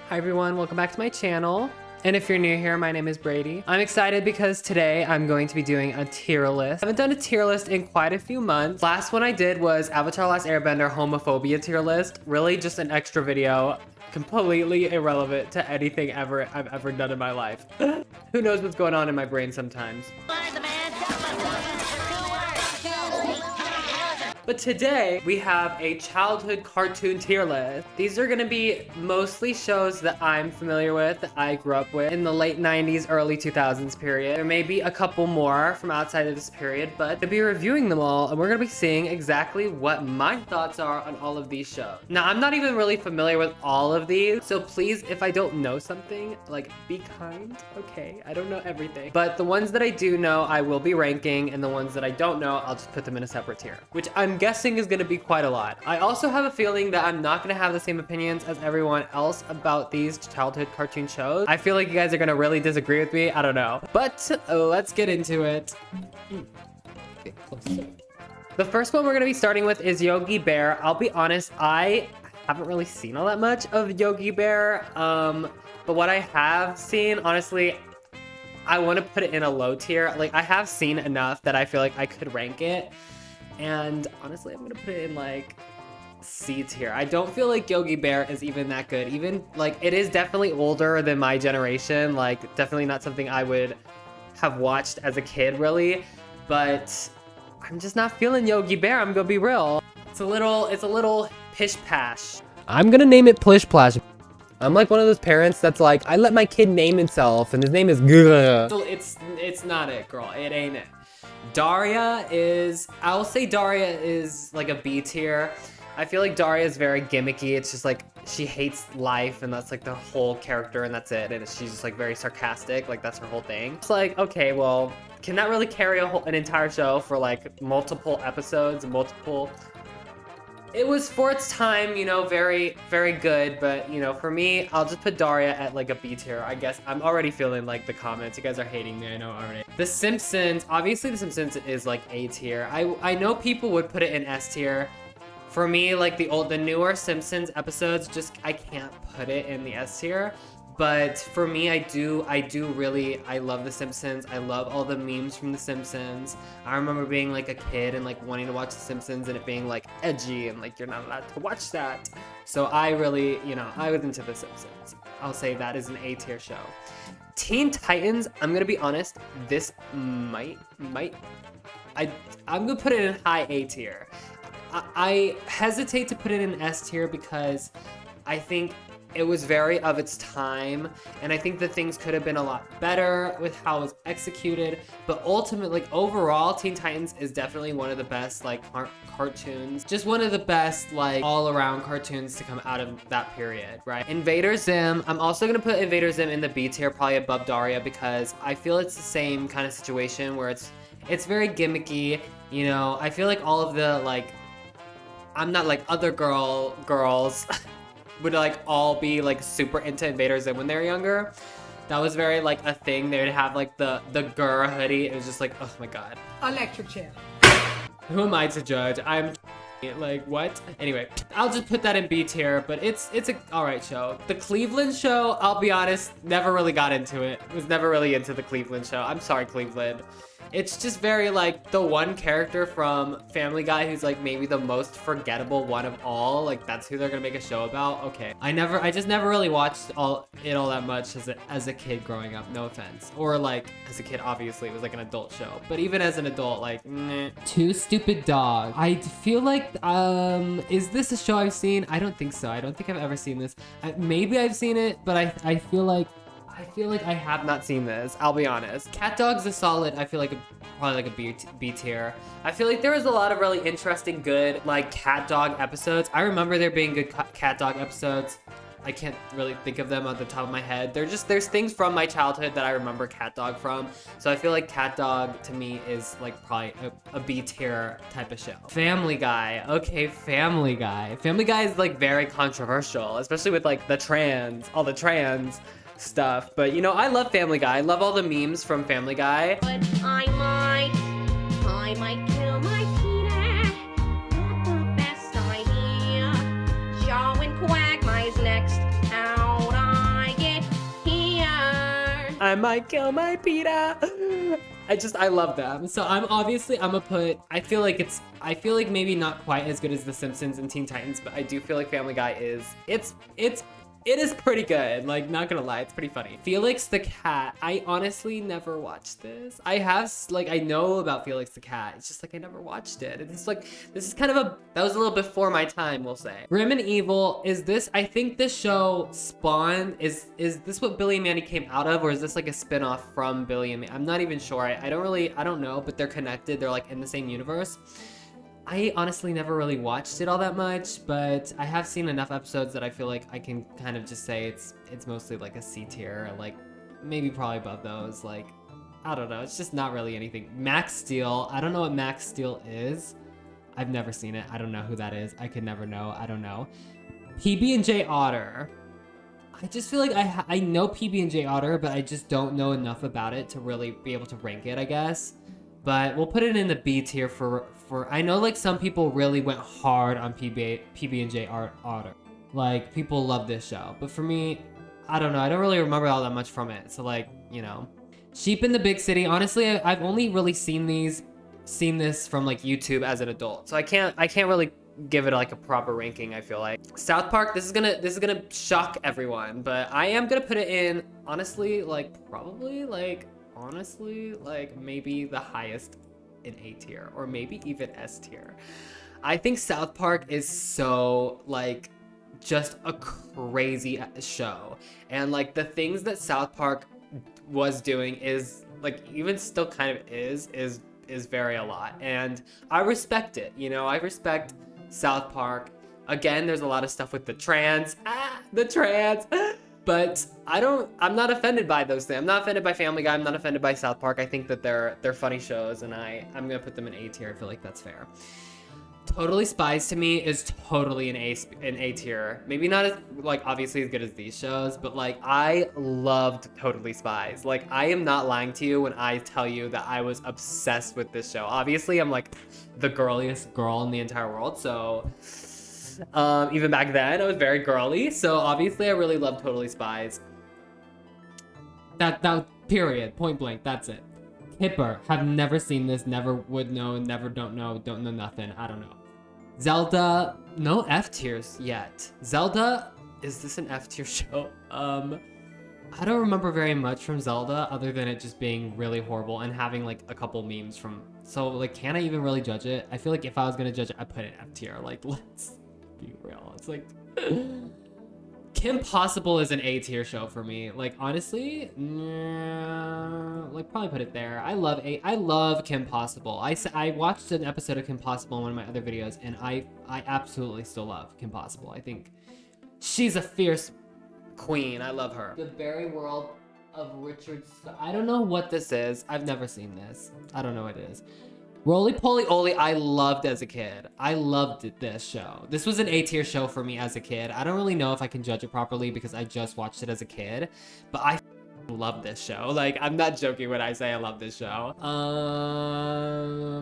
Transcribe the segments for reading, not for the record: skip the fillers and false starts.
Hi everyone, welcome back to my channel. And if you're new here, my name is Brady. I'm excited because today I'm going to be doing a tier list. I haven't done a tier list in quite a few months. Last one I did was Avatar: Last Airbender homophobia tier list. Really just an extra video, completely irrelevant to anything I've ever done in my life. Who knows what's going on in my brain sometimes. But today we have a childhood cartoon tier list. These are gonna be mostly shows that I'm familiar with, that I grew up with in the late 90s, early 2000s period. There may be a couple more from outside of this period, but we'll be reviewing them all and we're gonna be seeing exactly what my thoughts are on all of these shows. Now, I'm not even really familiar with all of these, so please, if I don't know something, like, be kind, okay? I don't know everything. But the ones that I do know, I will be ranking, and the ones that I don't know, I'll just put them in a separate tier, which I'm guessing is going to be quite a lot. I also have a feeling that I'm not going to have the same opinions as everyone else about these childhood cartoon shows. I feel like you guys are going to really disagree with me. I don't know. But let's get into it. Get closer. The first one we're going to be starting with is Yogi Bear. I'll be honest, I haven't really seen all that much of Yogi Bear. But what I have seen, honestly, I want to put it in a low tier. Like, I have seen enough that I feel like I could rank it. And honestly, I'm gonna put it in like C tier. I don't feel like Yogi Bear is even that good. Even like, it is definitely older than my generation. Like, definitely not something I would have watched as a kid really, but I'm just not feeling Yogi Bear. I'm gonna be real. It's a little pish pash. I'm gonna name it Plish Plash. I'm like one of those parents that's like, I let my kid name himself and his name is Gah. So it's not it, girl. It ain't it. I'll say Daria is like a B tier. I feel like Daria is very gimmicky. It's just like, she hates life and that's like the whole character and that's it. And she's just like very sarcastic, like that's her whole thing. It's like, okay, well, can that really carry an entire show for like multiple episodes and multiple... It was for its time, you know, very, very good. But, you know, for me, I'll just put Daria at like a B tier. I guess I'm already feeling like the comments. You guys are hating me, I know already. The Simpsons, obviously The Simpsons is like A tier. I know people would put it in S tier. For me, like the newer Simpsons episodes, just, I can't put it in the S tier. But for me, I love The Simpsons. I love all the memes from The Simpsons. I remember being like a kid and like wanting to watch The Simpsons and it being like edgy and like, you're not allowed to watch that. So I really, you know, I was into The Simpsons. I'll say that is an A tier show. Teen Titans, I'm gonna be honest, this I'm gonna put it in high A tier. I hesitate to put it in S tier because I think it was very of its time, and I think that things could have been a lot better with how it was executed. But ultimately, like, overall, Teen Titans is definitely one of the best like cartoons, just one of the best like all-around cartoons to come out of that period, right? Invader Zim, I'm also gonna put Invader Zim in the B tier, probably above Daria, because I feel it's the same kind of situation where it's very gimmicky, you know. I feel like all of the like, I'm not like other girls would like all be like super into Invader Zim when they were younger. That was very like a thing. They would have like the Gurr hoodie. It was just like, oh my god. Electric chair. Who am I to judge? I'm like, what? Anyway, I'll just put that in B tier, but it's a alright show. The Cleveland show, I'll be honest, never really got into it. Was never really into the Cleveland show. I'm sorry, Cleveland. It's just very like the one character from Family Guy who's like maybe the most forgettable one of all. Like, that's who they're gonna make a show about. Okay, I just never really watched all that much as a kid growing up. No offense. Or like as a kid, obviously it was like an adult show. But even as an adult, like, meh. Two Stupid Dogs. I feel like is this a show I've seen? I don't think so. I don't think I've ever seen this. Maybe I've seen it, but I feel like I have not seen this, I'll be honest. Cat Dog's a solid, I feel like probably like a B tier. I feel like there was a lot of really interesting, good, like, Cat Dog episodes. I remember there being good Cat Dog episodes. I can't really think of them on the top of my head. There's things from my childhood that I remember Cat Dog from. So I feel like Cat Dog, to me, is like probably a B tier type of show. Family Guy, okay, Family Guy. Family Guy is like very controversial, especially with like all the trans stuff. But you know, I love Family Guy. I love all the memes from Family Guy. But I might kill my peanut. Not the best idea. Joe and Quagmire's next out on I might kill my PETA. I love them. So I'm gonna put, I feel like maybe not quite as good as The Simpsons and Teen Titans, but I do feel like Family Guy is, it is pretty good. Like, not gonna lie, it's pretty funny. Felix the Cat. I honestly never watched this. I know about Felix the Cat. It's just like I never watched it. It's like, this is kind of that was a little before my time, we'll say. Grim and Evil, I think this show spawned, is this what Billy and Mandy came out of, or is this like a spin-off from Billy and Mandy? I'm not even sure. I don't know, but they're connected. They're like in the same universe. I honestly never really watched it all that much, but I have seen enough episodes that I feel like I can kind of just say it's mostly like a C tier, like maybe probably above those. Like, I don't know, it's just not really anything. Max Steel, I don't know what Max Steel is. I've never seen it. I don't know who that is. I could never know. I don't know. PB&J Otter. I just feel like I know PB&J Otter, but I just don't know enough about it to really be able to rank it, I guess. But we'll put it in the B tier for I know like some people really went hard on PB&J Otter. Like, people love this show. But for me, I don't know. I don't really remember all that much from it. So like, you know. Sheep in the Big City. Honestly, I've only really seen this from like YouTube as an adult. So I can't really give it like a proper ranking, I feel like. South Park, this is gonna shock everyone, but I am gonna put it in, honestly, like probably like honestly, like maybe the highest in A tier, or maybe even S tier. I think South Park is so like just a crazy show, and like the things that South Park was doing is like, even still kind of is very a lot, and I respect it. You know, I respect South Park. Again, there's a lot of stuff with the trans, but I'm not offended by those things. I'm not offended by Family Guy. I'm not offended by South Park. I think that they're funny shows, and I'm gonna put them in A tier. I feel like that's fair. Totally Spies to me is totally an A tier. Maybe not as like obviously as good as these shows, but like I loved Totally Spies. Like, I am not lying to you when I tell you that I was obsessed with this show. Obviously, I'm like the girliest girl in the entire world, so even back then I was very girly. So obviously I really loved Totally Spies. That period, point blank, that's it. Kipper, have never seen this, never would know, never don't know nothing, I don't know. Zelda, no F tiers yet. Zelda, is this an F tier show? I don't remember very much from Zelda other than it just being really horrible and having like a couple memes from, so like, can I even really judge it? I feel like if I was gonna judge it, I'd put it F tier. Like, let's be real. It's like Kim Possible is an A tier show for me. Like, honestly, like probably put it there. I love Kim Possible. I watched an episode of Kim Possible in one of my other videos, and I absolutely still love Kim Possible. I think she's a fierce queen. I love her. The Berry World of Richard Scott. I don't know what this is. I've never seen this. I don't know what it is. Roly Poly Oly, I loved as a kid. I loved this show. This was an A tier show for me as a kid. I don't really know if I can judge it properly because I just watched it as a kid, but I love this show. Like, I'm not joking when I say I love this show.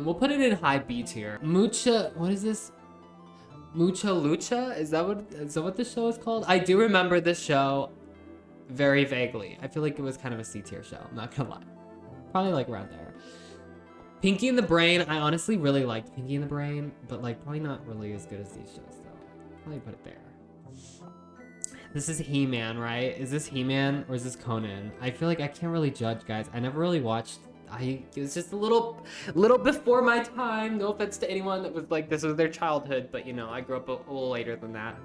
We'll put it in high B tier. What is this? Mucha Lucha? Is that what this show is called? I do remember this show very vaguely. I feel like it was kind of a C tier show, I'm not gonna lie. Probably like around there. Pinky and the Brain, I honestly really liked Pinky and the Brain, but like probably not really as good as these shows though. Probably put it there. This is He-Man, right? Is this He-Man or is this Conan? I feel like I can't really judge, guys. I never really watched, it was just a little before my time. No offense to anyone that was like, this was their childhood, but you know, I grew up a little later than that.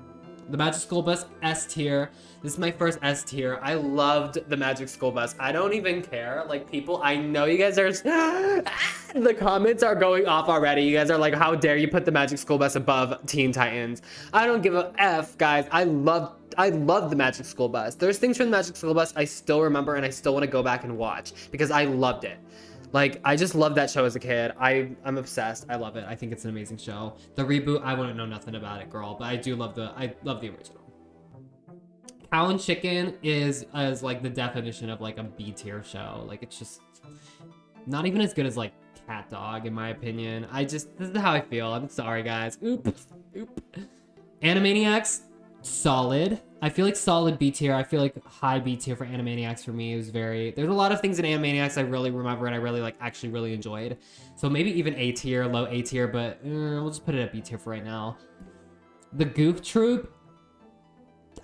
The Magic School Bus, S tier. This is my first S tier. I loved the Magic School Bus. I don't even care. Like, people, I know you guys are, the comments are going off already. You guys are like, how dare you put the Magic School Bus above Teen Titans? I don't give a F, guys. I love the Magic School Bus. There's things from the Magic School Bus I still remember and I still want to go back and watch because I loved it. Like, I just loved that show as a kid. I'm obsessed. I love it. I think it's an amazing show. The reboot, I wouldn't know nothing about it, girl, but I love the original. Cow and Chicken is like the definition of like a B tier show. Like, it's just not even as good as like Cat Dog, in my opinion. This is how I feel. I'm sorry, guys. Oop. Animaniacs, solid. I feel like solid B tier. I feel like high B tier for Animaniacs for me. It was very, there's a lot of things in Animaniacs I really remember and I really like actually really enjoyed. So maybe even A tier, low A tier, but we'll just put it at B tier for right now. The Goof Troop.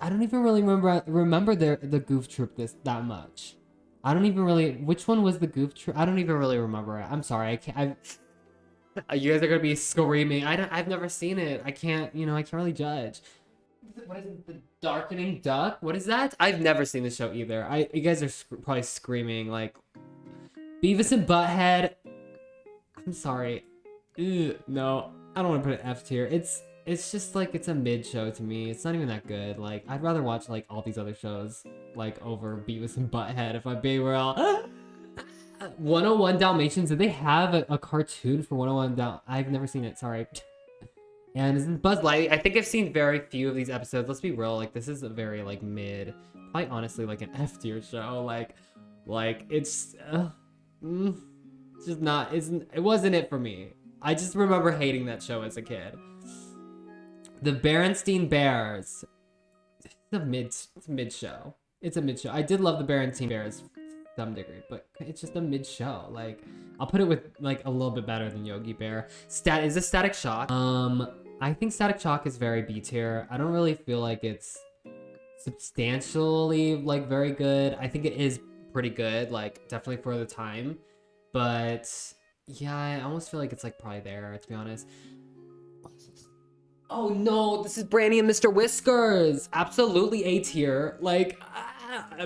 I don't even really remember the Goof Troop that much. I don't even really, which one was the Goof Troop? I don't even really remember it. I'm sorry. I can't, you guys are gonna be screaming. I've never seen it. I can't really judge. What is it? The Darkening Duck? What is that? I've never seen the show either. You guys are probably screaming like Beavis and Butthead. I'm sorry. Ugh, no, I don't want to put an F tier. It's just like it's a mid show to me. It's not even that good. Like I'd rather watch like all these other shows like over Beavis and Butthead if I'm being real. 101 Dalmatians. Did they have a cartoon for 101 Dal? I've never seen it. Sorry. And isn't Buzz Lightyear? I think I've seen very few of these episodes. Let's be real. Like this is a very like mid, probably honestly like an F tier show. Like it's just not. It wasn't it for me. I just remember hating that show as a kid. The Berenstein Bears. It's a mid show. It's a mid show. I did love the Berenstein Bears to some degree, but it's just a mid show. Like I'll put it with like a little bit better than Yogi Bear. Is this Static Shock? I think Static Shock is very B tier. I don't really feel like it's substantially like very good. I think it is pretty good, like definitely for the time. But yeah, I almost feel like it's like probably there, to be honest. Oh no, this is Brandy and Mr. Whiskers. Absolutely A tier. Like,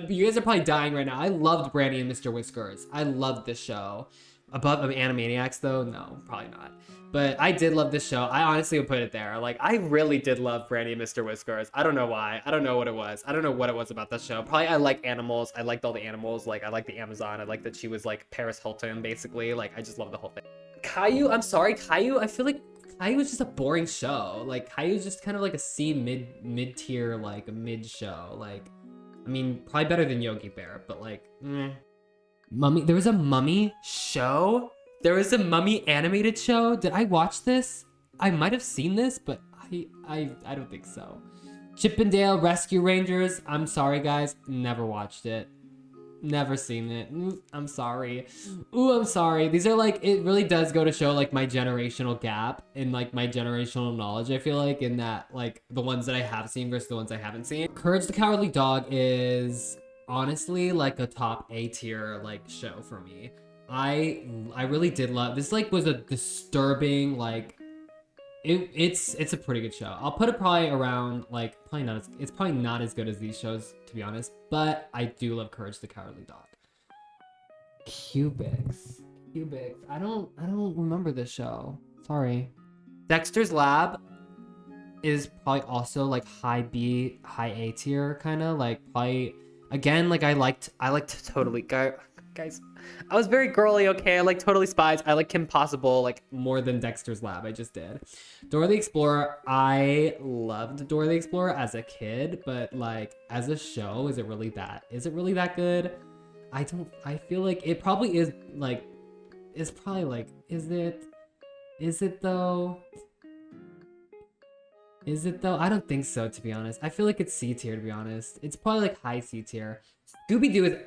you guys are probably dying right now. I loved Brandy and Mr. Whiskers. I loved this show. Above Animaniacs though? No, probably not. But I did love this show. I honestly would put it there. Like, I really did love Brandy and Mr. Whiskers. I don't know why. I don't know what it was. I don't know what it was about that show. Probably I like animals. I liked all the animals. Like, I liked the Amazon. I liked that she was like Paris Hilton, basically. Like, I just love the whole thing. Caillou, I'm sorry, Caillou. I feel like Caillou was just a boring show. Like, Caillou's just kind of like a C mid tier, like a mid show. Like, I mean, probably better than Yogi Bear, but like, Mummy. There was a Mummy show. There was a Mummy animated show. Did I watch this? I might have seen this, but I don't think so. Chippendale Rescue Rangers. I'm sorry, guys. Never watched it. Never seen it. I'm sorry. Ooh, I'm sorry. These are like, it really does go to show like my generational gap in like my generational knowledge, I feel like, in that like the ones that I have seen versus the ones I haven't seen. Courage the Cowardly Dog is honestly like a top A tier like show for me. I really did love this. Like was a disturbing like it's a pretty good show. I'll put it probably around like it's probably not as good as these shows, to be honest, but I do love Courage the Cowardly Dog. Cubix. I don't remember this show. Sorry. Dexter's Lab is probably also like high B, high A tier kind of like probably again like I liked Totally Guys, I was very girly, okay? I like Totally Spies. I like Kim Possible, like, more than Dexter's Lab. I just did. Dora the Explorer. I loved Dora the Explorer as a kid, but, like, as a show, is it really that good? I feel like it probably is, like, is it though? Is it though? I don't think so, to be honest. I feel like it's C tier, to be honest. It's probably, like, high C tier. Scooby-Doo is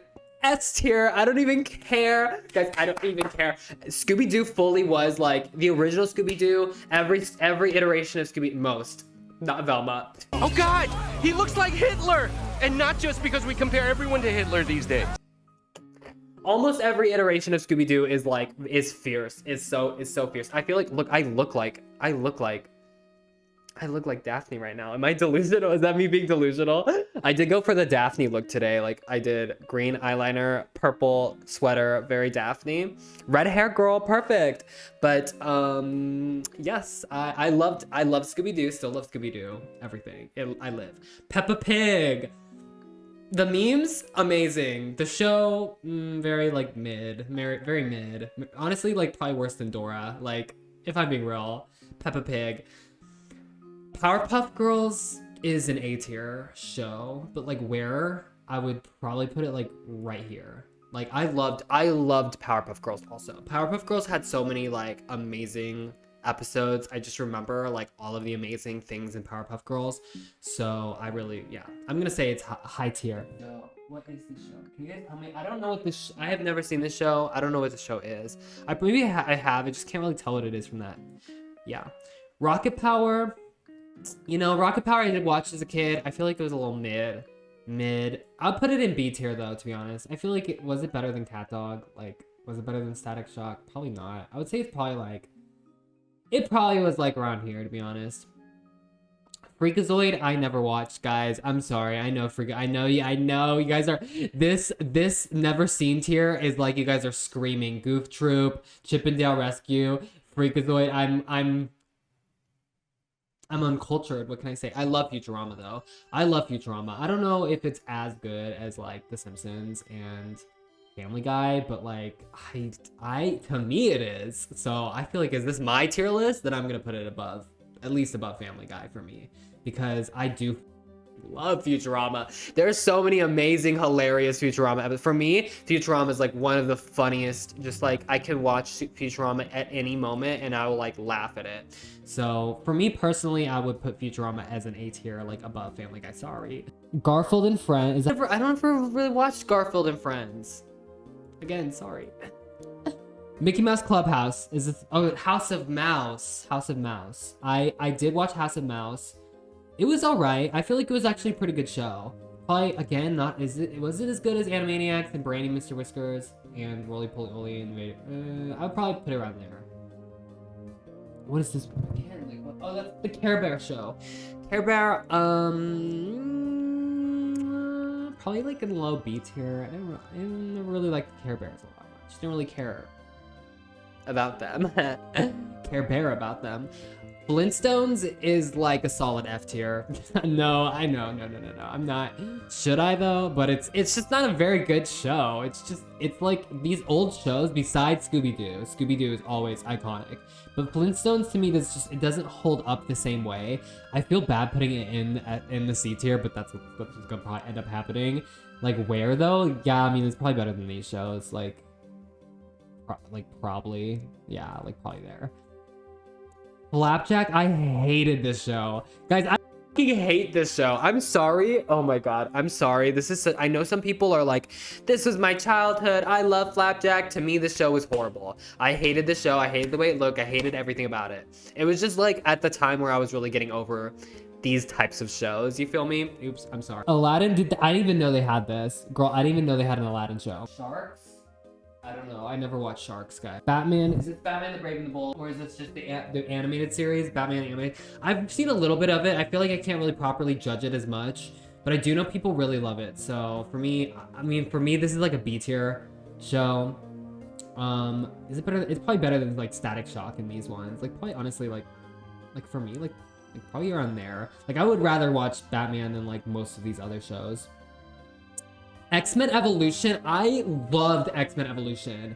S tier. I don't even care. Guys, I don't even care. Scooby-Doo fully was like the original Scooby-Doo. Every iteration of most. Not Velma. Oh God, he looks like Hitler! And not just because we compare everyone to Hitler these days. Almost every iteration of Scooby-Doo is fierce. Is so fierce. I feel like I look like Daphne right now. Am I delusional? Is that me being delusional? I did go for the Daphne look today. Like I did green eyeliner, purple sweater, very Daphne. Red hair girl, perfect. But yes, I loved Scooby-Doo, still love Scooby-Doo. Everything. I live. Peppa Pig. The memes, amazing. The show, very like mid. Very mid. Honestly, like probably worse than Dora. Like, if I'm being real. Peppa Pig. Powerpuff Girls is an A tier show, but like where I would probably put it like right here. Like I loved Powerpuff Girls also. Powerpuff Girls had so many like amazing episodes, I just remember like all of the amazing things in Powerpuff Girls. So I really, yeah, I'm gonna say it's high tier. So what is this show? Can you guys tell me? I don't know what this. I have never seen this show. I don't know what the show is. I have. I just can't really tell what it is from that. Yeah, Rocket Power. You know, Rocket Power I did watch as a kid. I feel like it was a little mid. I'll put it in B tier though, to be honest. I feel like was it better than Cat Dog? Like, was it better than Static Shock? Probably not. I would say it's probably like, it probably was like around here, to be honest. Freakazoid, I never watched, guys. I'm sorry. I know I know you guys are this never seen tier is like you guys are screaming. Goof Troop, Chippendale Rescue, Freakazoid. I'm uncultured. What can I say? I love Futurama though. I love Futurama. I don't know if it's as good as like The Simpsons and Family Guy, but like I to me it is. So I feel like, is this my tier list? Then I'm gonna put it above, at least above Family Guy for me, because I do love Futurama. There's so many amazing, hilarious Futurama episodes. For me, Futurama is like one of the funniest. Just like I can watch Futurama at any moment and I will like laugh at it. So for me personally, I would put Futurama as an A tier, like above Family Guy. Sorry. Garfield and Friends. I don't ever really watched Garfield and Friends. Again, sorry. Mickey Mouse Clubhouse is this, oh, House of Mouse. House of Mouse. I did watch House of Mouse. It was alright. I feel like it was actually a pretty good show. Probably, again, was it as good as Animaniacs and Brandy, Mr. Whiskers, and Roly Poly Oly and I would probably put it around there. What is this again? Like, what? Oh, that's the Care Bear show. Care Bear, probably like in low B tier. I didn't really like the Care Bears a lot. I just didn't really care about them. Care Bear about them. Flintstones is like a solid F tier. No, I know, no. I'm not. Should I though? But it's just not a very good show. It's like these old shows. Besides Scooby-Doo, Scooby-Doo is always iconic. But Flintstones to me, it doesn't hold up the same way. I feel bad putting it in the C tier, but that's what's gonna probably end up happening. Like where though? Yeah, I mean it's probably better than these shows. Probably, yeah, like probably there. Flapjack, I hated this show. Guys, I fucking hate this show. I'm sorry. Oh my god, I'm sorry. I know some people are like, this was my childhood. I love Flapjack. To me, this show was horrible. I hated the show. I hated the way it looked. I hated everything about it. It was just like at the time where I was really getting over these types of shows. You feel me? Oops, I'm sorry. Aladdin, I didn't even know they had this. Girl, I didn't even know they had an Aladdin show. Sharks? I don't know. I never watched Sharks, guys. Batman. Is it Batman the Brave and the Bold? Or is this just the animated series? Batman animated? I've seen a little bit of it. I feel like I can't really properly judge it as much. But I do know people really love it. So for me, this is like a B tier show. Is it better? It's probably better than like Static Shock in these ones. Like probably honestly like for me, like probably around there. Like I would rather watch Batman than like most of these other shows. X-Men Evolution, I loved X-Men Evolution.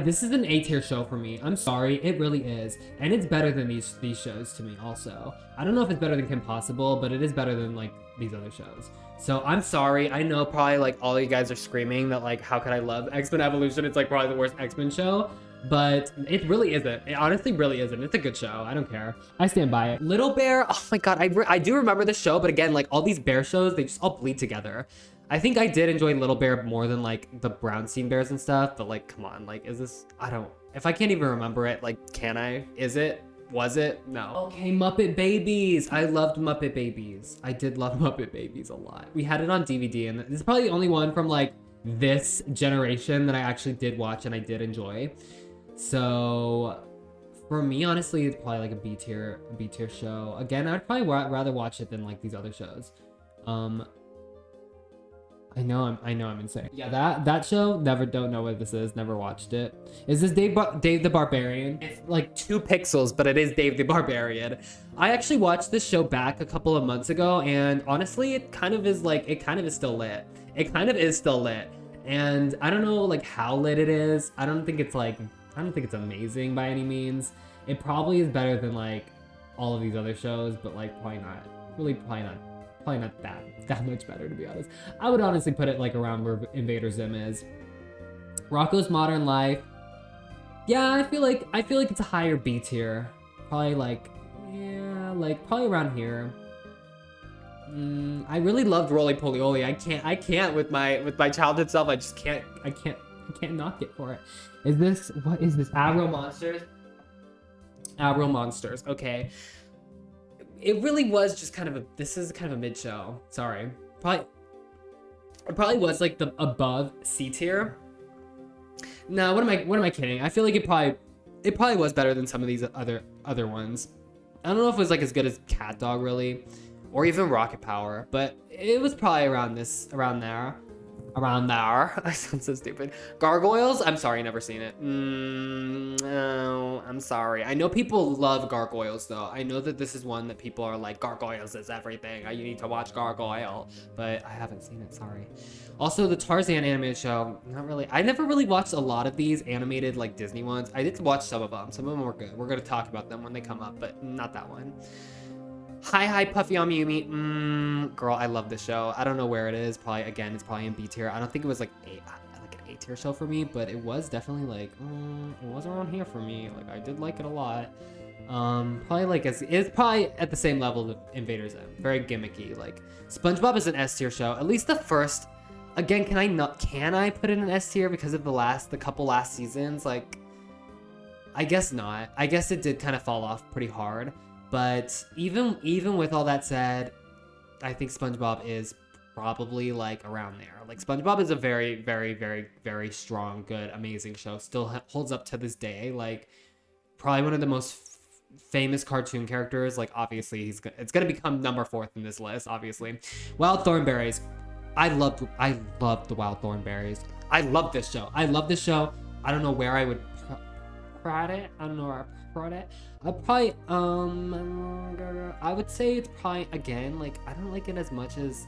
This is an A tier show for me. I'm sorry, it really is. And it's better than these shows to me also. I don't know if it's better than Kim Possible, but it is better than like these other shows. So I'm sorry, I know probably like all you guys are screaming that like, how could I love X-Men Evolution? It's like probably the worst X-Men show. But it really isn't. It honestly really isn't. It's a good show. I don't care. I stand by it. Little Bear, oh my god, I do remember the show, but again, like all these bear shows, they just all bleed together. I think I did enjoy Little Bear more than like the Brownstein Bears and stuff, but like, come on, like, if I can't even remember it, like, can I? Was it? No. Okay, Muppet Babies. I loved Muppet Babies. I did love Muppet Babies a lot. We had it on DVD, and this is probably the only one from like this generation that I actually did watch and I did enjoy. So for me, honestly, it's probably like a B tier show. Again, I'd probably rather watch it than like these other shows. I know I'm insane. Yeah, that show, don't know what this is, never watched it. Is this Dave the Barbarian? It's like 2 pixels, but it is Dave the Barbarian. I actually watched this show back a couple of months ago, and honestly, it kind of is still lit. It kind of is still lit. And I don't know like how lit it is. I don't think it's amazing by any means. It probably is better than like all of these other shows, but like probably not that much better, to be honest. I would honestly put it like around where Invader Zim is. Rocko's Modern Life. Yeah, I feel like it's a higher B tier Probably like, yeah, like probably around here. I really loved Roly Poly Oly. I can't with my childhood self. I just can't knock it for it. What is this? Abro Monsters? Abro Monsters, okay. It really was just kind of this is kind of a mid show. Sorry. It probably was like the above C tier. No, what am I kidding? I feel like it probably was better than some of these other ones. I don't know if it was like as good as Cat Dog really, or even Rocket Power, but it was probably around there. I sound so stupid. Gargoyles? I'm sorry, never seen it. No, I'm sorry. I know people love Gargoyles though. I know that this is one that people are like, Gargoyles is everything. You need to watch Gargoyle, but I haven't seen it, sorry. Also, the Tarzan animated show, not really. I never really watched a lot of these animated like Disney ones. I did watch some of them. Some of them were good. We're gonna talk about them when they come up, but not that one. Hi Puffy Yumi. Girl, I love this show. I don't know where it is. It's probably in B tier. I don't think it was like an A tier show for me, but it was definitely like it was around here for me. Like I did like it a lot. Probably like it's probably at the same level of Invader Zim. Very gimmicky. Like SpongeBob is an S tier show. At least the first. Again, can I put it in S tier because of the couple last seasons? Like, I guess not. I guess it did kind of fall off pretty hard. But even with all that said, I think SpongeBob is probably like around there. Like SpongeBob is a very, very, very, very strong, good, amazing show. Still holds up to this day. Like probably one of the most famous cartoon characters. Like obviously it's gonna become number 4th in this list. Obviously, Wild Thornberrys. I loved the Wild Thornberrys. I love this show. I don't know where I would prod it. I don't know where I prod it. I'd probably I would say it's probably, again, like I don't like it as much as,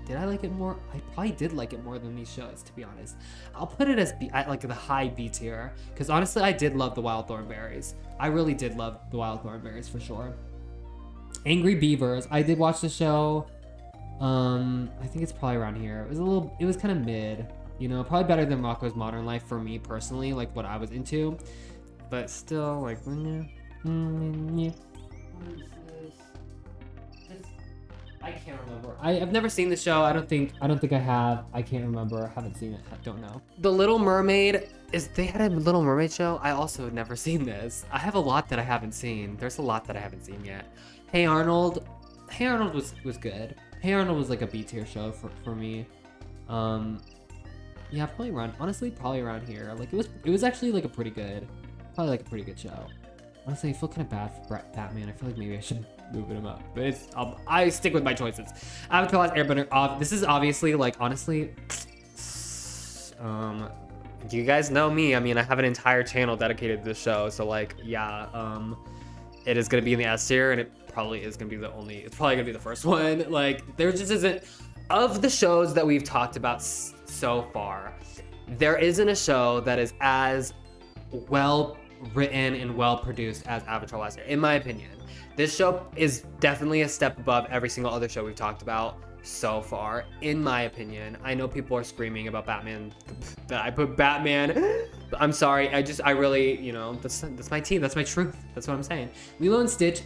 did I like it more? I probably did like it more than these shows, to be honest. I'll put it as like the high B tier, because honestly I did love the Wild Thornberrys. I really did love the Wild Thornberrys for sure. Angry Beavers, I did watch the show. I think it's probably around here. It was kind of mid, you know, probably better than Rocko's Modern Life for me personally, like what I was into, but still like yeah. I can't remember. I've never seen the show. I don't think I have. I can't remember. Haven't seen it. I don't know. The Little Mermaid they had a Little Mermaid show. I also have never seen this. I have a lot that I haven't seen. There's a lot that I haven't seen yet. Hey Arnold. Hey Arnold was good. Hey Arnold was like a B tier show for me. Yeah, probably around here. Like it was actually like probably like a pretty good show. Honestly, I feel kind of bad for Batman. I feel like maybe I should move him up, but I stick with my choices. Avatar: Last Airbender. This is obviously like, honestly, you guys know me. I mean, I have an entire channel dedicated to this show, so like, yeah, it is gonna be in the S tier, and it probably is gonna be it's probably gonna be the first one. Like, there just isn't, of the shows that we've talked about so far, there isn't a show that is as well written and well produced as Avatar: Last Airbender, in my opinion. This show is definitely a step above every single other show we've talked about so far, in my opinion. I know people are screaming about Batman, that I put Batman. I'm sorry, I really, you know, that's my team, that's my truth, that's what I'm saying. Lilo and Stitch,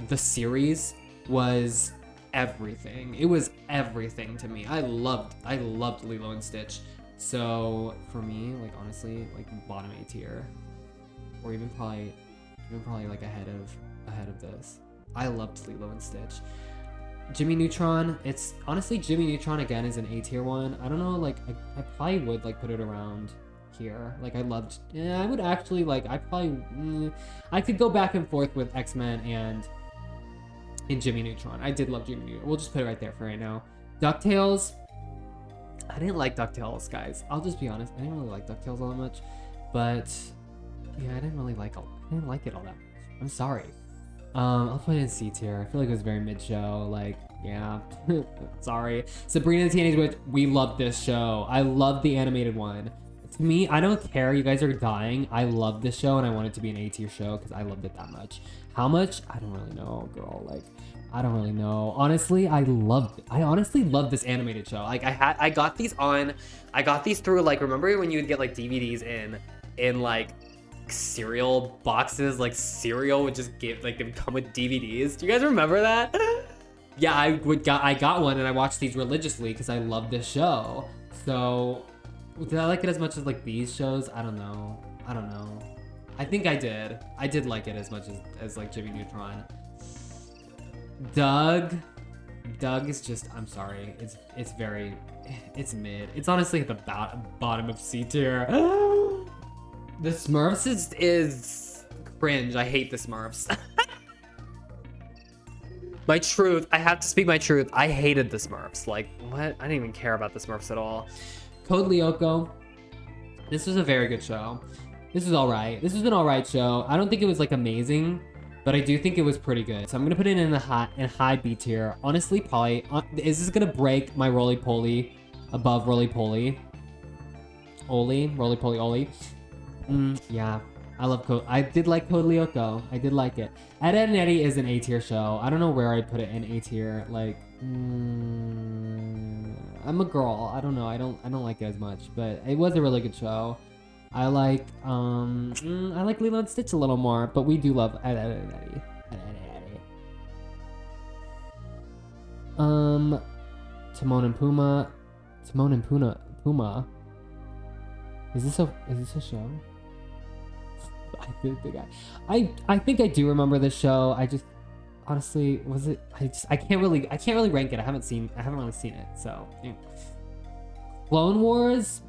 the series was everything. It was everything to me. I loved Lilo and Stitch. So for me, like, honestly, like bottom A tier, or even probably like ahead of this. I loved Lilo and Stitch. Jimmy Neutron, it's honestly, Jimmy Neutron again is an A tier one. I don't know, like I probably would like put it around here. Like I would actually like, I could go back and forth with X-Men and Jimmy Neutron. I did love Jimmy Neutron. We'll just put it right there for right now. DuckTales, I didn't like DuckTales, guys. I'll just be honest, I didn't really like DuckTales all that much, but yeah, I didn't like it all that much. I'm sorry. I'll put it in C tier. I feel like it was very mid show. Like, yeah. Sorry. Sabrina the Teenage Witch, we love this show. I love the animated one. To me, I don't care. You guys are dying. I love this show and I want it to be an A tier show because I loved it that much. How much? I don't really know, girl. Like, I don't really know. Honestly, I honestly love this animated show. Like, I got these through, like, remember when you would get like DVDs in like cereal boxes, like cereal would just give, like, they would come with DVDs. Do you guys remember that? Yeah, I got one and I watched these religiously because I love this show. So did I like it as much as like these shows? I don't know. I think I did. I did like it as much as like Jimmy Neutron. Doug is just, I'm sorry. It's mid. It's honestly at the bottom of C tier. The Smurfs is cringe. I hate the Smurfs. My truth, I have to speak my truth. I hated the Smurfs. Like, what? I didn't even care about the Smurfs at all. Code Lyoko. This was a very good show. This was alright. This was an alright show. I don't think it was like amazing, but I do think it was pretty good. So I'm gonna put it in the high B tier. Honestly, probably, is this gonna break my Roly Poly above Roly Poly? Roly Poly Oli. Yeah. I love Code. I did like Code Lyoko. I did like it. Ed, Edd n Eddy is an A tier show. I don't know where I'd put it in A tier. Like, I'm a girl. I don't know. I don't like it as much, but it was a really good show. I like Lilo and Stitch a little more, but we do love Ed, Edd n Eddy. Ed, Edd n Eddy. Timon and Pumbaa. Is this a show? I think I do remember this show. I just honestly I can't really rank it. I haven't really seen it. So yeah. Clone Wars,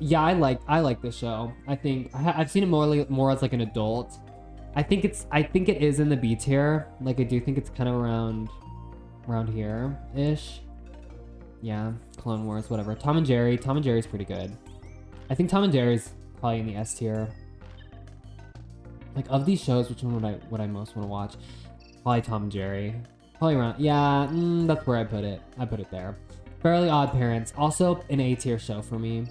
yeah, I like this show. I think I've seen it more as like an adult. I think it is in the B tier. Like I do think it's kind of around here ish. Yeah, Clone Wars, whatever. Tom and Jerry's pretty good. I think Tom and Jerry's probably in the S tier. Like, of these shows, which one would I most want to watch? Probably Tom and Jerry. Probably around, yeah, that's where I put it. I put it there. Fairly Odd Parents, also an A tier show for me.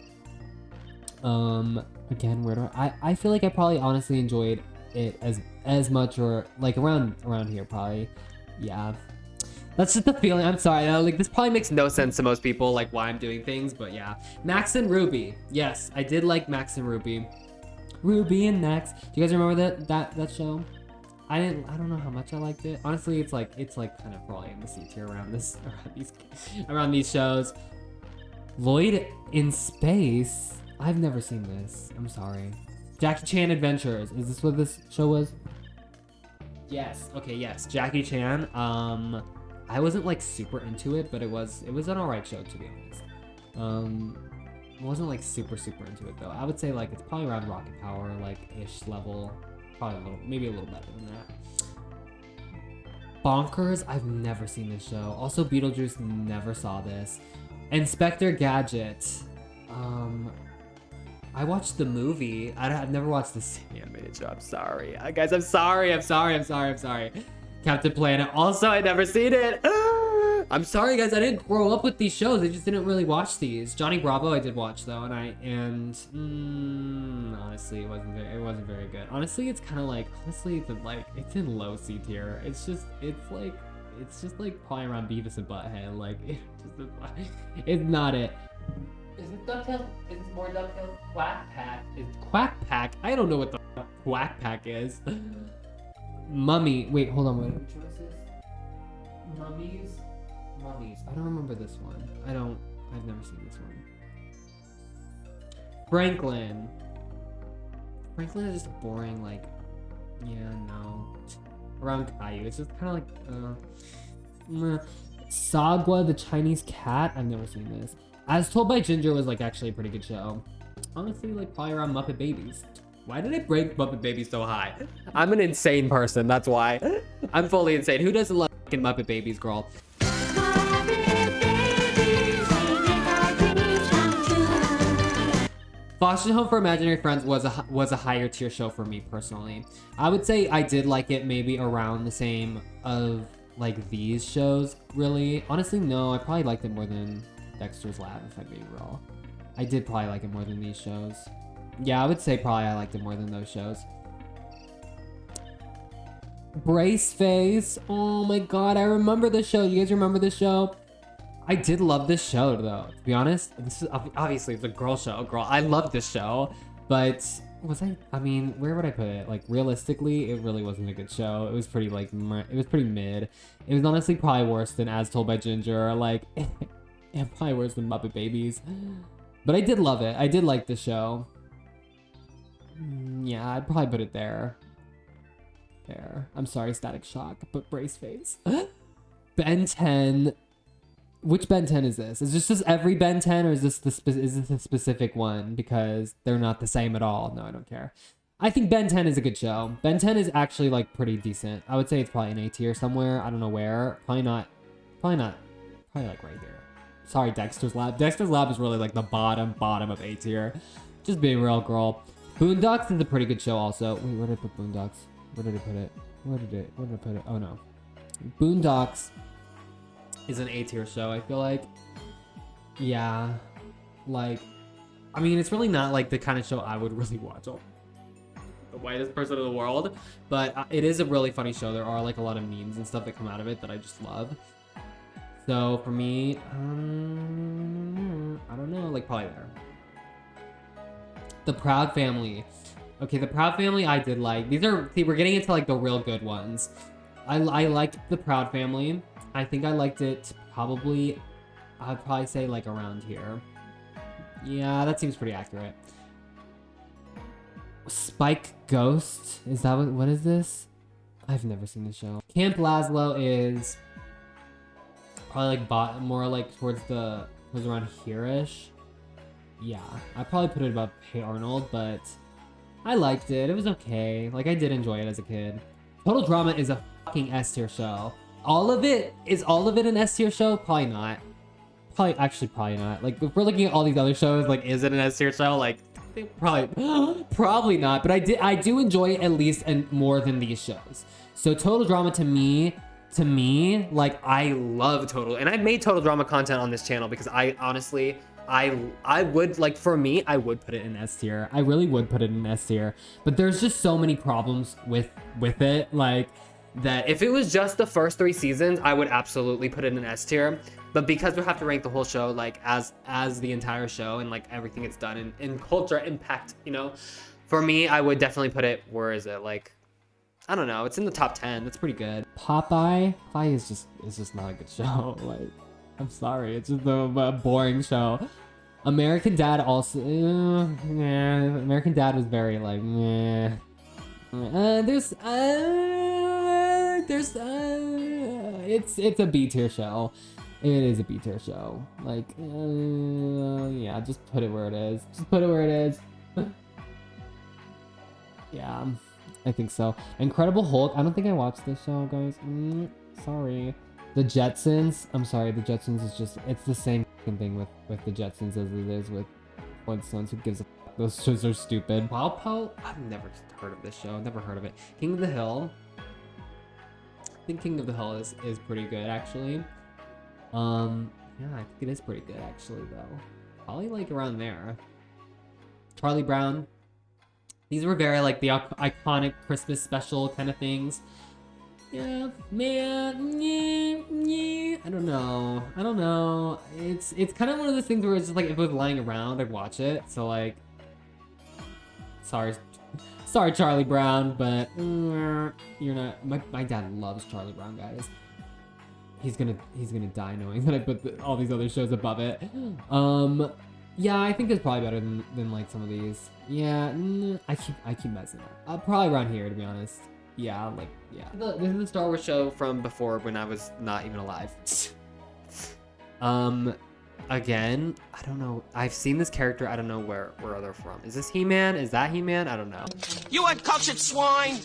Again, where do I feel like I probably honestly enjoyed it as much, or like around here probably. Yeah. That's just the feeling. I'm sorry. Like, this probably makes no sense to most people, like why I'm doing things, but yeah. Max and Ruby. Yes, I did like Max and Ruby. Ruby and Max. Do you guys remember that show? I don't know how much I liked it. Honestly, it's like kind of probably in the C tier around these shows. Lloyd in Space. I've never seen this. I'm sorry. Jackie Chan Adventures. Is this what this show was? Yes. Okay, yes. Jackie Chan. I wasn't like super into it, but it was an alright show, to be honest. I wasn't like super into it though. I would say like it's probably around Rocket Power like ish level, probably maybe a little better than that. Bonkers, I've never seen this show. Also Beetlejuice, never saw this. Inspector Gadget, I watched the movie. I've never watched this animated show. I'm sorry, guys. I'm sorry. Captain Planet. Also, I never seen it. I'm sorry, guys. I didn't grow up with these shows. I just didn't really watch these. Johnny Bravo, I did watch though, and honestly, it wasn't very good. Honestly, it's kind of like it's in low C tier. It's just like probably around Beavis and Butthead. Like it's not it. Is it DuckTales? Is it more DuckTales? Quack Pack? It's Quack Pack? I don't know what the Quack Pack is. Mummy. Wait, hold on. Which one is this? Mummies. I don't remember this one. I've never seen this one. Franklin is just a boring, like, yeah, no. Around Caillou. It's just kind of like, Sagwa the Chinese Cat. I've never seen this. As Told by Ginger was like actually a pretty good show. Honestly, like probably around Muppet Babies. Why did I break Muppet Babies so high? I'm an insane person, that's why. I'm fully insane. Who doesn't love fucking Muppet Babies, girl? Foster Home for Imaginary Friends was a higher tier show for me personally. I would say I did like it maybe around the same of like these shows, really. Honestly, no, I probably liked it more than Dexter's Lab, if I'm being real. I did probably like it more than these shows. Yeah, I would say probably I liked it more than those shows. Brace Face. Oh my god, I remember this show. You guys remember this show? I did love this show though, to be honest. This is obviously it's a girl show. Girl, I love this show, but I mean, where would I put it? Like, realistically, it really wasn't a good show. It was pretty, like, it was pretty mid. It was honestly probably worse than As Told by Ginger, or, like, and probably worse than Muppet Babies. But I did love it. I did like the show. Yeah, I'd probably put it there. There. I'm sorry, Static Shock, but brace face. Ben 10. Which Ben 10 is this? Is this just every Ben 10, or is this a specific one? Because they're not the same at all. No, I don't care. I think Ben 10 is a good show. Ben 10 is actually like pretty decent. I would say it's probably an A tier somewhere. I don't know where. Probably not. Probably like right here. Sorry, Dexter's Lab. Dexter's Lab is really like the bottom of A tier. Just being real, girl. Boondocks is a pretty good show also. Wait, where did I put Boondocks? Where did I put it? Where did I put it? Oh no. Boondocks is an A tier show, I feel like. Yeah. Like, I mean, it's really not like the kind of show I would really watch on the whitest person in the world, but it is a really funny show. There are like a lot of memes and stuff that come out of it that I just love. So for me, I don't know, like probably there. The Proud Family. Okay, The Proud Family I did like. These are, see, we're getting into like the real good ones. I liked The Proud Family. I think I liked it probably, I'd probably say like around here. Yeah, that seems pretty accurate. Spike Ghost? Is that what is this? I've never seen the show. Camp Lazlo is probably like more like towards around here-ish. Yeah, I probably put it above Hey Arnold, but I liked it. It was okay. Like, I did enjoy it as a kid. Total Drama is a fucking S tier show. All of it an S tier show? Probably not. Probably not. Like, if we're looking at all these other shows, like, is it an S tier show? Like, probably not. But I do enjoy it at least and more than these shows. So Total Drama to me, like, I love Total, and I've made Total Drama content on this channel because I honestly, I would, like, for me, I would put it in S tier. I really would put it in S tier. But there's just so many problems with it, like, that if it was just the first 3 seasons, I would absolutely put it in S tier. But because we have to rank the whole show, like, as the entire show and, like, everything it's done in culture impact, you know, for me, I would definitely put it, where is it? Like, I don't know. It's in the top 10. That's pretty good. Popeye is just not a good show. Like, I'm sorry. It's just a boring show. American Dad also, American Dad was very like, meh. It's a B tier show. It is a B tier show. Like, yeah, just put it where it is. Just put it where it is. Yeah, I think so. Incredible Hulk. I don't think I watched this show, guys. Sorry. The Jetsons. I'm sorry. The Jetsons is just, it's the same thing with the Jetsons as it is with Flintstones. Who gives a fuck? Those shows are stupid. Walpo. I've never heard of this show. Never heard of it. King of the Hill. I think King of the Hill is pretty good, actually. Yeah, I think it is pretty good, actually, though. Probably like around there. Charlie Brown. These were very like the iconic Christmas special kind of things. Yeah, man, yeah, I don't know. It's kind of one of those things where it's just like, if it was lying around, I'd watch it. So like, sorry Charlie Brown, but you're not. My dad loves Charlie Brown, guys. He's gonna die knowing that I put all these other shows above it. Yeah, I think it's probably better than like some of these. Yeah, I keep messing up. Probably around here, to be honest. Yeah, like, yeah. This is the Star Wars show from before, when I was not even alive. Again, I don't know. I've seen this character. I don't know where they're from. Is this He-Man? Is that He-Man? I don't know. You uncultured swine!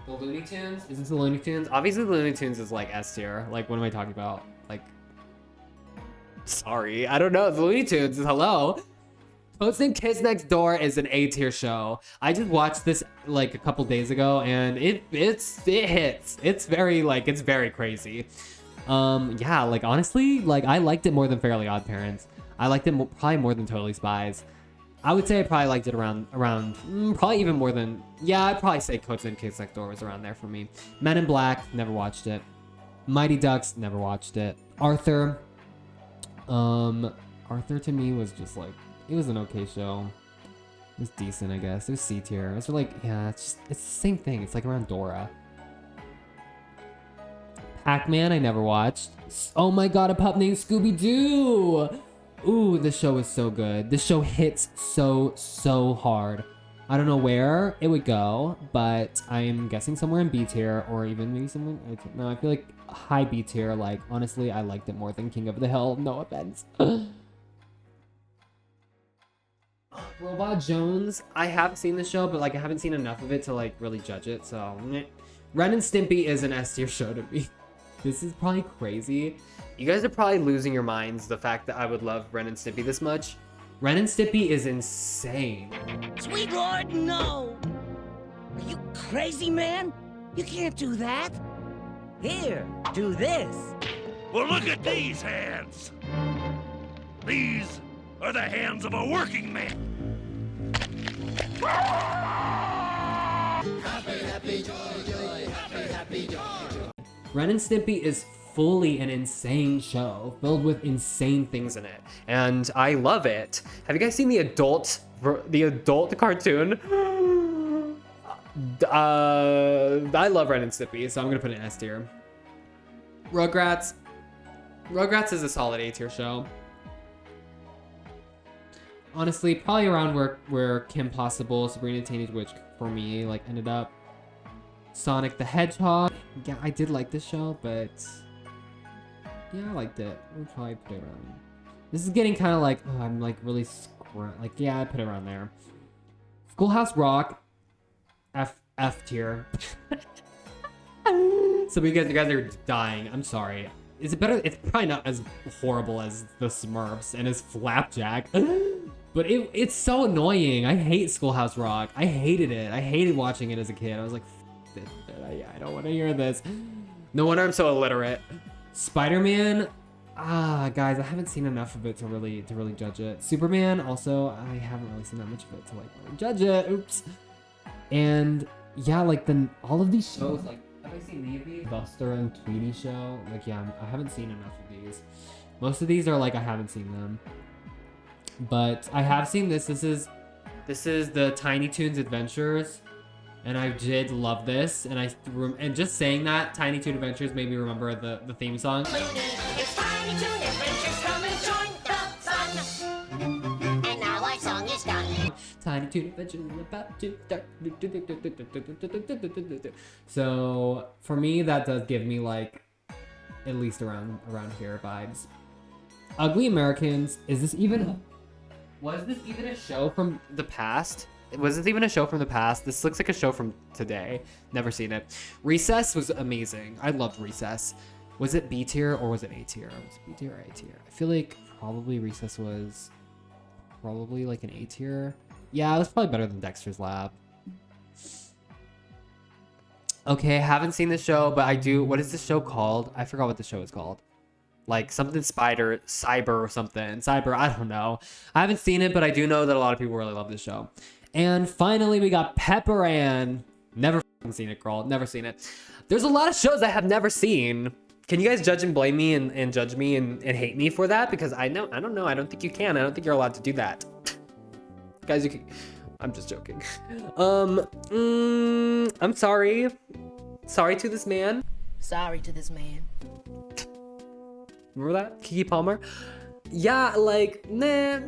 The Looney Tunes? Is this the Looney Tunes? Obviously, the Looney Tunes is like S tier. Like, what am I talking about? Like, sorry, I don't know. The Looney Tunes is hello. Toads and Kids Next Door is an A tier show. I just watched this like a couple days ago, and it hits. It's very crazy. Yeah, like honestly, like I liked it more than Fairly Odd Parents. I liked it probably more than Totally Spies. I would say I probably liked it around probably even more than, yeah, I'd probably say Toads and Kids Next Door was around there for me. Men in Black, never watched it. Mighty Ducks, never watched it. Arthur to me was just like, it was an okay show. It was decent, I guess. It was C tier. It's like, yeah, it's the same thing. It's like around Dora. Pac-Man, I never watched. Oh my god, a pup named Scooby-Doo! Ooh, this show is so good. This show hits so hard. I don't know where it would go, but I'm guessing somewhere in B tier or even maybe somewhere. No, I feel like high B tier. Like, honestly, I liked it more than King of the Hill. No offense. Robot Jones, I have seen the show, but like I haven't seen enough of it to like really judge it. So, meh. Ren and Stimpy is an S tier show to me. This is probably crazy. You guys are probably losing your minds the fact that I would love Ren and Stimpy this much. Ren and Stimpy is insane. Sweet Lord, no! Are you crazy, man? You can't do that. Here, do this. Well, look at these hands. These are the hands of a working man. Ren and Stimpy is fully an insane show filled with insane things in it, and I love it. Have you guys seen the adult cartoon? I love Ren and Stimpy, so I'm gonna put it in S tier. Rugrats is a solid A tier show. Honestly, probably around where Kim Possible, Sabrina Teenage Witch for me like ended up. Sonic the Hedgehog. Yeah, I did like this show, but yeah, I liked it. We'll probably put it around. This is getting kind of like, oh, I'm like really like, yeah, I put it around there. Schoolhouse Rock, F tier. Some of you guys are dying. I'm sorry. Is it better? It's probably not as horrible as the Smurfs and as Flapjack, but it's so annoying. I hate Schoolhouse Rock. I hated it. I hated watching it as a kid. I was like, I don't want to hear this. No wonder I'm so illiterate. Spider-Man, guys, I haven't seen enough of it to really judge it. Superman, also, I haven't really seen that much of it to like really judge it. Oops. And yeah, like all of these shows, like, have I seen any of these? Buster and Tweety show, like, yeah, I haven't seen enough of these. Most of these are like I haven't seen them, but I have seen this. This is the Tiny Toons Adventures. And I did love this, and just saying that Tiny Toon Adventures made me remember the theme song. It's Tiny Toon Adventures, come and join the fun. And now our song is done. Tiny Toon Adventures about to start. So for me, that does give me like at least around here vibes. Ugly Americans. Was this even a show from the past? Was this even a show from the past? This looks like a show from today. Never seen it. Recess was amazing. I loved Recess. Was it B tier or was it A tier? Was it B tier or A tier? I feel like probably Recess was probably like an A tier. Yeah, it was probably better than Dexter's Lab. Okay, I haven't seen the show, but I do. What is the show called? I forgot what the show is called. Like something Cyber or something. Cyber, I don't know. I haven't seen it, but I do know that a lot of people really love this show. And finally, we got Pepper Ann. Never seen it, girl. Never seen it. There's a lot of shows I have never seen. Can you guys judge and blame me and judge me and hate me for that? Because I don't know. I don't think you can. I don't think you're allowed to do that. Guys, you can. I'm just joking. I'm sorry. Sorry to this man. Sorry to this man. Remember that? Kiki Palmer? Yeah, like, I'm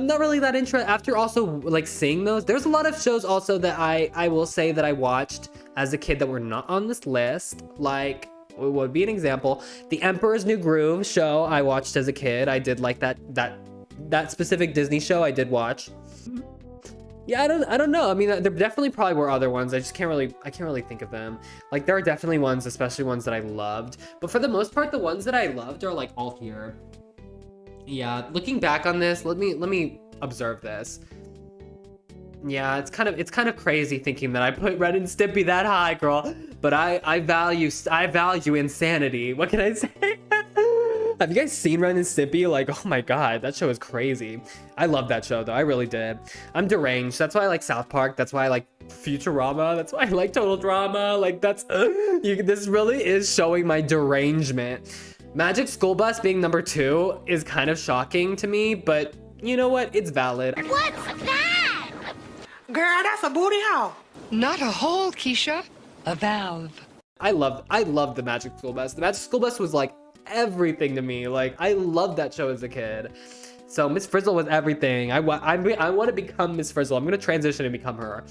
not really that interested. After also, like, seeing those, there's a lot of shows also that I will say that I watched as a kid that were not on this list. Like, what would be an example? The Emperor's New Groove show I watched as a kid. I did like that specific Disney show I did watch. Yeah, I don't know. I mean, there definitely probably were other ones. I can't really think of them. Like, there are definitely ones, especially ones that I loved. But for the most part, the ones that I loved are like all here. Yeah, looking back on this, let me observe this. Yeah, it's kind of crazy thinking that I put Ren and Stimpy that high, girl. But I value insanity. What can I say? Have you guys seen Ren and Stimpy? Like, oh my god, that show is crazy. I love that show though, I really did. I'm deranged, that's why I like South Park, that's why I like Futurama, that's why I like Total Drama, like that's, this really is showing my derangement. Magic School Bus being number 2 is kind of shocking to me, but you know what? It's valid. What's that? Girl, that's a booty hole. Not a hole, Keisha. A valve. I loved the Magic School Bus. The Magic School Bus was like everything to me. Like I loved that show as a kid. So Miss Frizzle was everything. I want to become Miss Frizzle. I'm gonna transition and become her.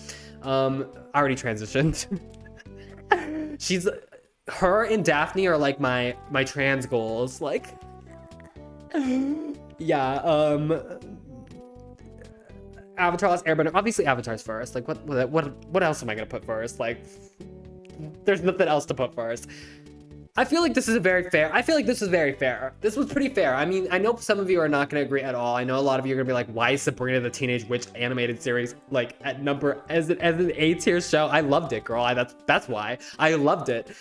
I already transitioned. Her and Daphne are like my trans goals. Like, yeah. Avatar: Last Airbender. Obviously, Avatar's first. Like, what else am I gonna put first? Like, there's nothing else to put first. I feel like this is very fair. This was pretty fair. I mean, I know some of you are not gonna agree at all. I know a lot of you are gonna be like, why is Sabrina the Teenage Witch animated series like at number as an A tier show? I loved it, girl. That's why I loved it.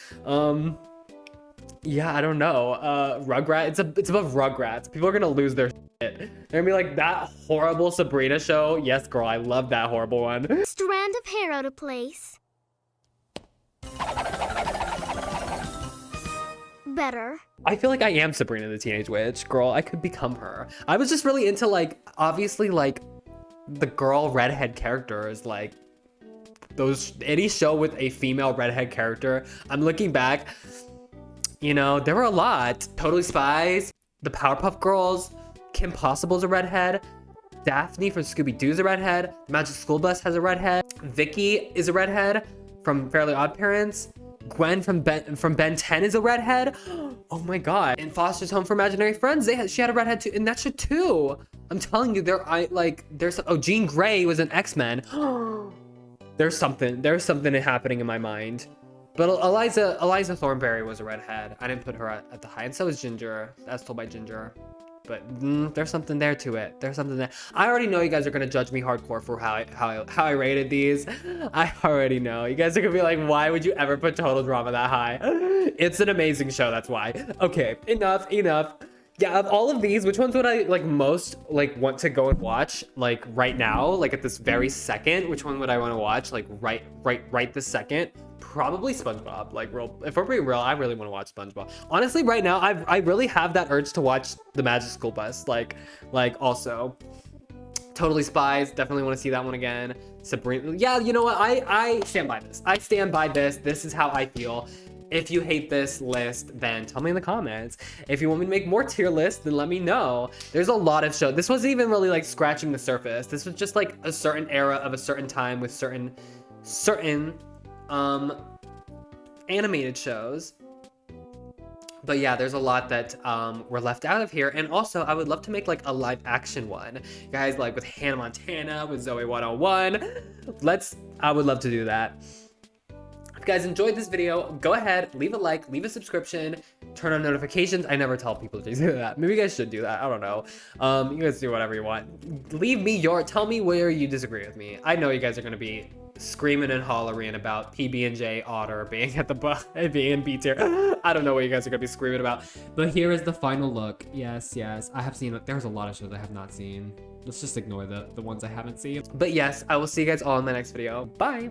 Yeah, I don't know. Rugrats. It's above Rugrats. People are gonna lose their shit. They're gonna be like, that horrible Sabrina show. Yes, girl. I love that horrible one. Strand of hair out of place. Better. I feel like I am Sabrina the Teenage Witch, girl. I could become her. I was just really into like, obviously like the girl redhead characters, like any show with a female redhead character. I'm looking back, you know, there were a lot. Totally Spies, the Powerpuff Girls, Kim Possible's a redhead, Daphne from Scooby-Doo's a redhead, Magic School Bus has a redhead, Vicky is a redhead from Fairly Odd Parents, Gwen from Ben 10 is a redhead. Oh my god. In Foster's Home for Imaginary Friends, she had a redhead too, and that shit too. I'm telling you, Jean Grey was an X-Men. There's something happening in my mind. But Eliza Thornberry was a redhead. I didn't put her at the high, and so is Ginger. That's told by Ginger. But there's something there to it. There's something there. I already know you guys are gonna judge me hardcore for how I rated these. I already know. You guys are gonna be like, why would you ever put Total Drama that high? It's an amazing show, that's why. Okay, enough. Yeah, of all of these, which ones would I like most like want to go and watch like right now, like at this very second? Which one would I want to watch like right this second? Probably SpongeBob. Like, if we're being real, I really want to watch SpongeBob. Honestly, right now, I really have that urge to watch the Magic School Bus. Like also, Totally Spies. Definitely want to see that one again. Sabrina. Yeah, you know what? I stand by this. I stand by this. This is how I feel. If you hate this list, then tell me in the comments. If you want me to make more tier lists, then let me know. There's a lot of shows. This wasn't even really like scratching the surface. This was just like a certain era of a certain time with certain animated shows. But yeah, there's a lot that were left out of here. And also, I would love to make like a live action one. Guys, like with Hannah Montana, with Zoe 101. I would love to do that. If you guys enjoyed this video, go ahead, leave a like, leave a subscription, turn on notifications. I never tell people to do that. Maybe you guys should do that. I don't know. You guys do whatever you want. Tell me where you disagree with me. I know you guys are gonna be screaming and hollering about PB&J Otter being at being in B tier. I don't know what you guys are gonna be screaming about. But here is the final look. Yes, I have seen it. There's a lot of shows I have not seen. Let's just ignore the ones I haven't seen. But yes, I will see you guys all in my next video. Bye.